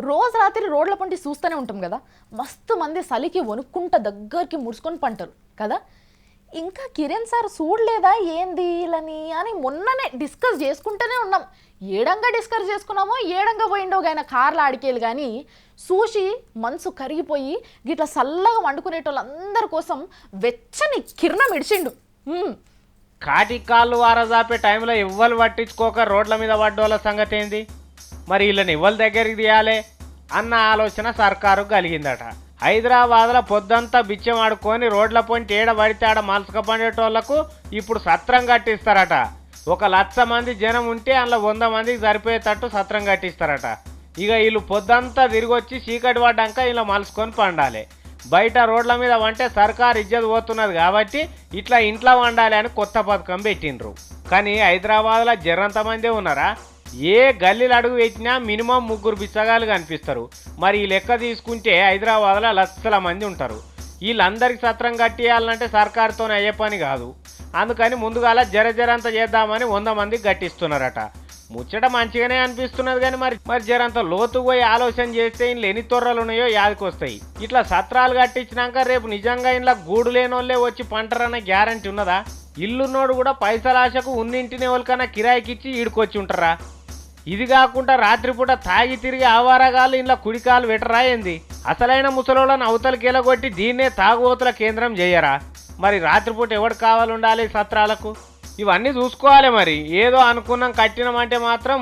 రోజు రాత్రి రోడ్ల పంటి చూస్తూనే ఉంటాం కదా, మస్తు మంది చలికి వణుక్కుంట దగ్గరికి ముడుచుకొని పంటారు కదా. ఇంకా కిరణ్ సార్ చూడలేదా ఏంది ఇలని అని మొన్ననే డిస్కస్ చేసుకుంటూనే ఉన్నాం. ఏడంగా డిస్కస్ చేసుకున్నామో ఏడంగా పోయిండో ఆయన కార్లు ఆడికేలు కానీ చూసి మనసు కరిగిపోయి గిట్లా చల్లగా వండుకునేటోళ్ళందరి కోసం వెచ్చని కిరణం ఇడిచిండు. కాటి కాళ్ళు వారజాపే టైంలో ఎవ్వరు పట్టించుకోక రోడ్ల మీద పడ్డోళ్ళ సంగతి ఏంది? మరి వీళ్ళని ఎవరి దగ్గరికి తీయాలి అన్న ఆలోచన సర్కారు కలిగిందట. హైదరాబాద్లో పొద్దంతా బిచ్చం ఆడుకొని రోడ్ల పొంటి ఏడ పడితే ఆడ మలసక పండేటోళ్లకు ఇప్పుడు సత్రం కట్టిస్తారట. 1,00,000 మంది జనం ఉంటే అందులో 100 మందికి సరిపోయేటట్టు సత్రం కట్టిస్తారట. ఇక వీళ్ళు పొద్దంతా తిరిగి వచ్చి చీకటి పడ్డాక ఇలా మలుసుకొని పండాలి. బయట రోడ్ల మీద వంటే సర్కారు ఇజ్జత్ పోతున్నది కాబట్టి ఇట్లా ఇంట్లో వండాలి అని కొత్త పథకం పెట్టిండ్రు. కానీ హైదరాబాద్లో జరంత మందే ఉన్నారా? ఏ గల్లీలు అడుగు పెట్టినా మినిమం 3 బిచ్చగాళ్ళు కనిపిస్తారు. మరి ఈ లెక్క తీసుకుంటే హైదరాబాద్లో లక్షల మంది ఉంటారు. వీళ్ళందరికీ సత్రం కట్టియాలంటే సర్కారుతోనే అయ్యే పని కాదు. అందుకని ముందుగాల జరంత చేద్దామని 100 మందికి కట్టిస్తున్నారట. ముచ్చట మంచిగానే అనిపిస్తున్నది కానీ మరి జరంత లోతు పోయి ఆలోచన చేస్తే ఇంట్లో ఎన్ని తొర్రలు ఉన్నాయో యాదికొస్తాయి. ఇట్లా సత్రాలు కట్టించినాక రేపు నిజంగా ఇంట్లో గూడు లేనోళ్ళే వచ్చి పంటరన్న గ్యారంటీ ఉన్నదా? ఇల్లున్నోడు కూడా పైసల ఆశకు ఉన్నింటిని వాళ్ళకన్నా కిరాయికిచ్చి ఈడుకొచ్చి ఉంటారా? ఇది కాకుండా రాత్రిపూట తాగి తిరిగి ఆవారగాళ్ళు ఇంట్లో కుడికాలు వెటరా ఏంది? అసలైన ముసలోళ్ళని అవతలకి ఎలగొట్టి దీన్నే తాగుబోతుల కేంద్రం చేయరా? మరి రాత్రిపూట ఎవడు కావాలండాలి సత్రాలకు? ఇవన్నీ చూసుకోవాలి. మరి ఏదో అనుకున్నాం కట్టినామంటే మాత్రం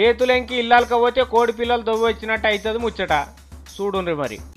ఏతులెంకి ఇల్లాలకపోతే కోడి పిల్లలు దొవ్వొచ్చినట్టు అవుతుంది ముచ్చట. చూడుండ్రి మరి.